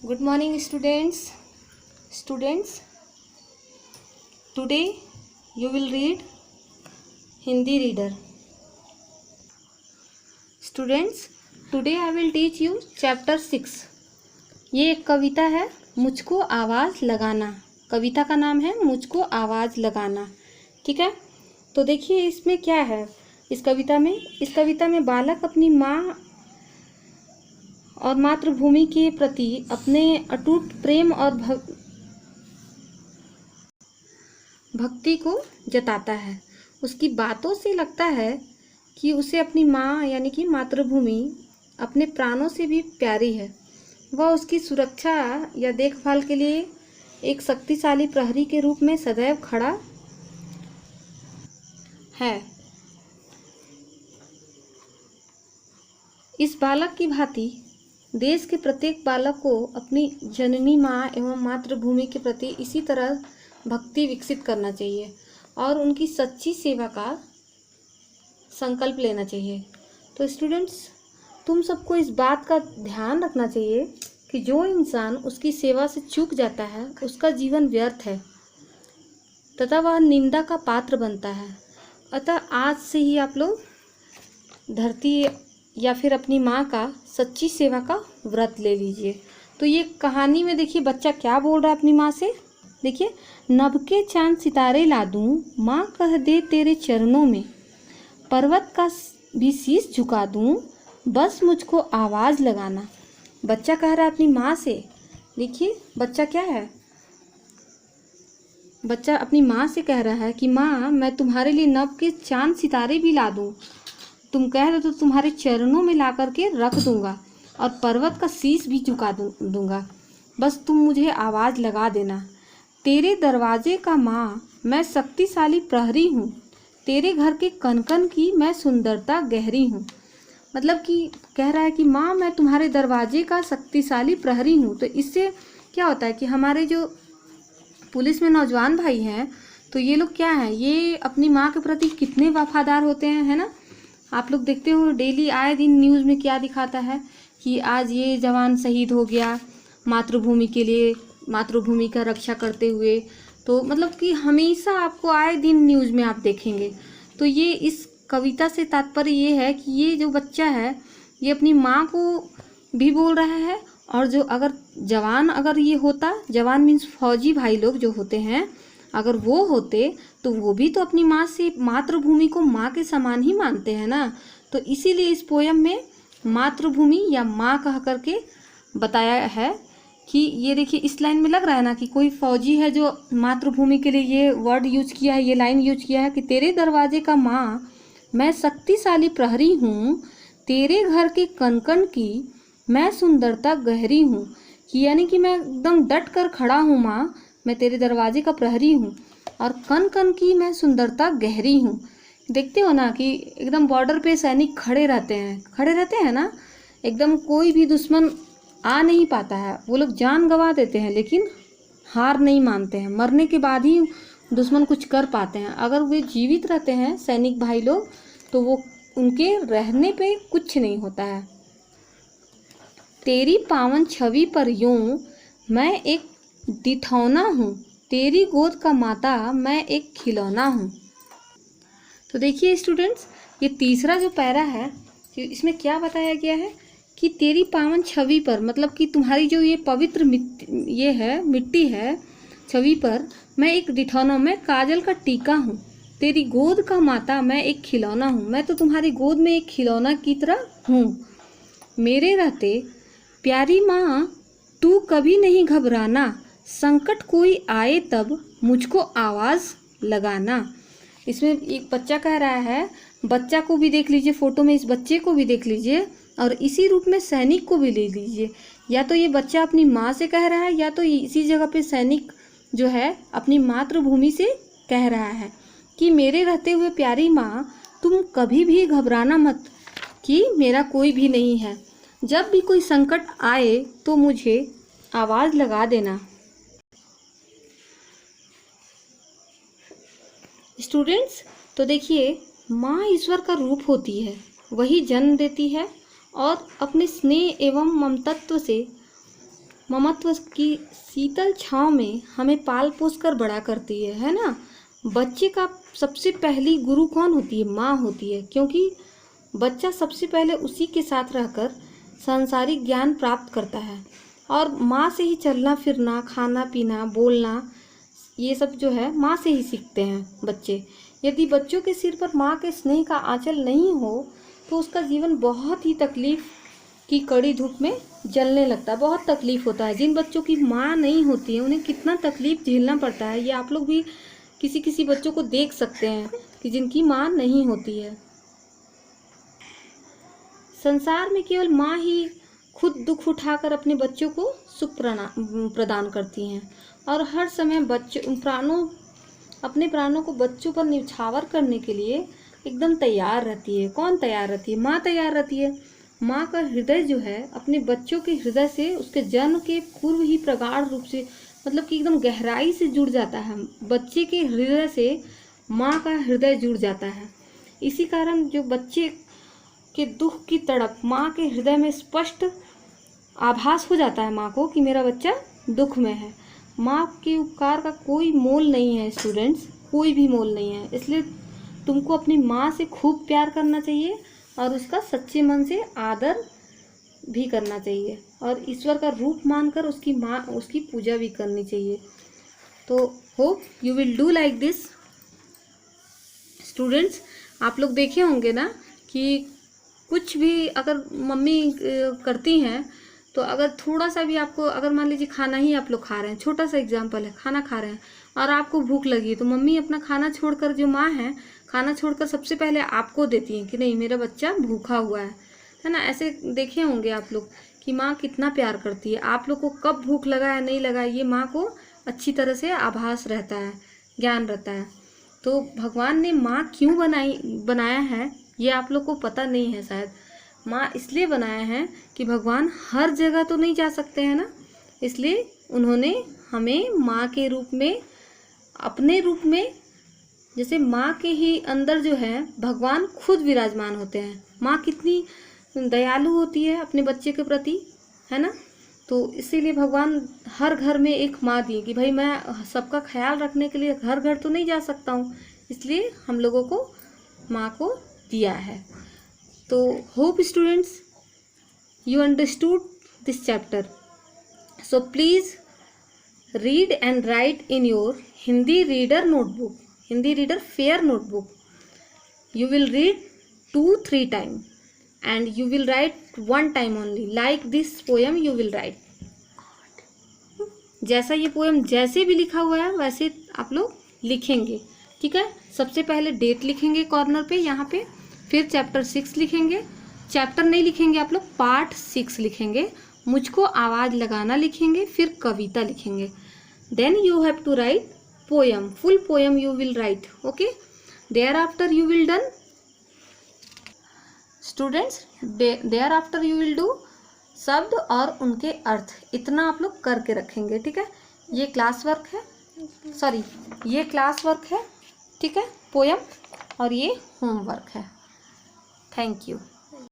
Good morning, students. Today you will read Hindi reader. Students, today I will teach you chapter 6. ये एक कविता है, मुझको आवाज़ लगाना. कविता का नाम है मुझको आवाज़ लगाना. ठीक है, तो देखिए इसमें क्या है. इस कविता में बालक अपनी माँ और मातृभूमि के प्रति अपने अटूट प्रेम और भक्ति को जताता है. उसकी बातों से लगता है कि उसे अपनी माँ यानी कि मातृभूमि अपने प्राणों से भी प्यारी है. वह उसकी सुरक्षा या देखभाल के लिए एक शक्तिशाली प्रहरी के रूप में सदैव खड़ा है. इस बालक की भांति देश के प्रत्येक बालक को अपनी जननी माँ एवं मातृभूमि के प्रति इसी तरह भक्ति विकसित करना चाहिए और उनकी सच्ची सेवा का संकल्प लेना चाहिए. तो स्टूडेंट्स, तुम सबको इस बात का ध्यान रखना चाहिए कि जो इंसान उसकी सेवा से चूक जाता है उसका जीवन व्यर्थ है तथा वह निंदा का पात्र बनता है. अतः आज से ही आप लोग धरती या फिर अपनी माँ का सच्ची सेवा का व्रत ले लीजिए. तो ये कहानी में देखिए बच्चा क्या बोल रहा है अपनी माँ से. देखिए, नभ के चांद सितारे ला दूँ, माँ कह दे तेरे चरणों में, पर्वत का भी शीश झुका दूँ, बस मुझको आवाज़ लगाना. बच्चा कह रहा है अपनी माँ से. देखिए बच्चा क्या है, बच्चा अपनी माँ से कह रहा है कि माँ, मैं तुम्हारे लिए नभ के चांद सितारे भी ला दूँ, तुम कह रहे तो तुम्हारे चरणों में ला करके रख दूंगा और पर्वत का शीश भी झुका दूंगा, बस तुम मुझे आवाज़ लगा देना. तेरे दरवाजे का माँ मैं शक्तिशाली प्रहरी हूँ, तेरे घर के कनकन की मैं सुंदरता गहरी हूँ. मतलब कि कह रहा है कि माँ, मैं तुम्हारे दरवाजे का शक्तिशाली प्रहरी हूँ. तो इससे क्या होता है कि हमारे जो पुलिस में नौजवान भाई हैं, तो ये लोग क्या हैं, ये अपनी माँ के प्रति कितने वफादार होते हैं, है ना. आप लोग देखते हो डेली आए दिन न्यूज़ में क्या दिखाता है कि आज ये जवान शहीद हो गया मातृभूमि के लिए, मातृभूमि का रक्षा करते हुए. तो मतलब कि हमेशा आपको आए दिन न्यूज़ में आप देखेंगे. तो ये इस कविता से तात्पर्य ये है कि ये जो बच्चा है ये अपनी माँ को भी बोल रहा है, और जो अगर ये होता, जवान मीन्स फौजी भाई लोग जो होते हैं, अगर वो होते तो वो भी तो अपनी माँ से, मातृभूमि को माँ के समान ही मानते हैं ना. तो इसीलिए इस पोयम में मातृभूमि या माँ कह करके बताया है कि ये देखिए इस लाइन में लग रहा है ना कि कोई फौजी है जो मातृभूमि के लिए ये वर्ड यूज किया है, ये लाइन यूज किया है कि तेरे दरवाजे का माँ मैं शक्तिशाली प्रहरी हूँ, तेरे घर के कनकन की मैं सुंदरता गहरी हूँ. कि यानी कि मैं एकदम डट कर खड़ा हूँ माँ, मैं तेरे दरवाजे का प्रहरी हूँ और कन कन की मैं सुंदरता गहरी हूँ. देखते हो ना कि एकदम बॉर्डर पे सैनिक खड़े रहते हैं ना, एकदम कोई भी दुश्मन आ नहीं पाता है, वो लोग जान गंवा देते हैं लेकिन हार नहीं मानते हैं. मरने के बाद ही दुश्मन कुछ कर पाते हैं. अगर वे जीवित रहते हैं सैनिक भाई लोग तो वो उनके रहने पे कुछ नहीं होता है. तेरी पावन छवि पर यूं मैं एक दिठौना हूँ, तेरी गोद का माता मैं एक खिलौना हूँ. तो देखिए स्टूडेंट्स, ये तीसरा जो पैरा है इसमें क्या बताया गया है कि तेरी पावन छवि पर, मतलब कि तुम्हारी जो ये पवित्र मिट्टी है छवि पर मैं एक दिठौना, मैं काजल का टीका हूँ, तेरी गोद का माता मैं एक खिलौना हूँ. मैं तो तुम्हारी गोद में एक खिलौना की तरह हूँ. मेरे रहते प्यारी माँ तू कभी नहीं घबराना, संकट कोई आए तब मुझको आवाज़ लगाना. इसमें एक बच्चा कह रहा है, बच्चा को भी देख लीजिए, फोटो में इस बच्चे को भी देख लीजिए और इसी रूप में सैनिक को भी ले लीजिए. या तो ये बच्चा अपनी माँ से कह रहा है या तो इसी जगह पे सैनिक जो है अपनी मातृभूमि से कह रहा है कि मेरे रहते हुए प्यारी माँ तुम कभी भी घबराना मत कि मेरा कोई भी नहीं है, जब भी कोई संकट आए तो मुझे आवाज़ लगा देना. स्टूडेंट्स, तो देखिए माँ ईश्वर का रूप होती है, वही जन्म देती है और अपने स्नेह एवं ममतत्व से ममत्व की शीतल छांव में हमें पाल पोस कर बड़ा करती है ना। बच्चे का सबसे पहली गुरु कौन होती है? माँ होती है, क्योंकि बच्चा सबसे पहले उसी के साथ रहकर सांसारिक ज्ञान प्राप्त करता है और माँ से ही चलना फिरना, खाना पीना, बोलना, ये सब जो है माँ से ही सीखते हैं बच्चे। यदि बच्चों के सिर पर माँ के स्नेह का आंचल नहीं हो तो उसका जीवन बहुत ही तकलीफ की कड़ी धूप में जलने लगता है, बहुत तकलीफ होता है। जिन बच्चों की माँ नहीं होती है उन्हें कितना तकलीफ झेलना पड़ता है, ये आप लोग भी किसी किसी बच्चों को देख सकते हैं कि जिनकी माँ नहीं होती है। संसार में केवल माँ ही खुद दुख उठाकर अपने बच्चों को सुख प्रदान करती हैं और हर समय अपने प्राणों को बच्चों पर न्यौछावर करने के लिए एकदम तैयार रहती है। कौन तैयार रहती है? माँ तैयार रहती है। माँ का हृदय जो है अपने बच्चों के हृदय से उसके जन्म के पूर्व ही प्रगाढ़ रूप से, मतलब कि एकदम गहराई से जुड़ जाता है। बच्चे के हृदय से माँ का हृदय जुड़ जाता है। इसी कारण जो बच्चे के दुख की तड़प माँ के हृदय में स्पष्ट आभास हो जाता है माँ को कि मेरा बच्चा दुख में है। माँ के उपकार का कोई मोल नहीं है स्टूडेंट्स, कोई भी मोल नहीं है। इसलिए तुमको अपनी माँ से खूब प्यार करना चाहिए और उसका सच्चे मन से आदर भी करना चाहिए और ईश्वर का रूप मानकर उसकी पूजा भी करनी चाहिए। तो hope you will do like this students. आप लोग देखे होंगे ना कि कुछ भी अगर मम्मी करती हैं तो अगर थोड़ा सा भी आपको, अगर मान लीजिए खाना ही आप लोग खा रहे हैं, छोटा सा एग्जांपल है, खाना खा रहे हैं और आपको भूख लगी है तो मम्मी अपना खाना छोड़कर, जो माँ है, खाना छोड़कर सबसे पहले आपको देती हैं कि नहीं मेरा बच्चा भूखा हुआ है ना। ऐसे देखे होंगे आप लोग कि माँ कितना प्यार करती है। आप लोग को कब भूख लगा है नहीं लगा ये माँ को अच्छी तरह से आभास रहता है, ज्ञान रहता है। तो भगवान ने माँ क्यों बनाया है ये आप लोग को पता नहीं है शायद। माँ इसलिए बनाया है कि भगवान हर जगह तो नहीं जा सकते हैं ना, इसलिए उन्होंने हमें माँ के रूप में, अपने रूप में, जैसे माँ के ही अंदर जो है भगवान खुद विराजमान होते हैं। माँ कितनी दयालु होती है अपने बच्चे के प्रति, है ना। तो इसीलिए भगवान हर घर में एक माँ दी कि भाई मैं सबका ख्याल रखने के लिए घर घर तो नहीं जा सकता हूँ, इसलिए हम लोगों को माँ को दिया है। तो hope students you understood this chapter. So please read and write in your Hindi reader notebook, Hindi reader fair notebook. You will read 2-3 times and you will write 1 time only. Like this poem you will write. जैसा ये poem जैसे भी लिखा हुआ है वैसे आप लोग लिखेंगे, ठीक है। सबसे पहले डेट लिखेंगे कॉर्नर पे यहाँ पे, फिर चैप्टर 6 लिखेंगे। चैप्टर नहीं लिखेंगे आप लोग, पार्ट 6 लिखेंगे। मुझको आवाज़ लगाना लिखेंगे, फिर कविता लिखेंगे। Then you have to write poem, full poem you will write, okay. Thereafter you will done students, thereafter you will do शब्द और उनके अर्थ, इतना आप लोग करके रखेंगे, ठीक है। ये क्लास वर्क है, सॉरी ये क्लास वर्क है, ठीक है, पोएम, और ये होमवर्क है। Thank you.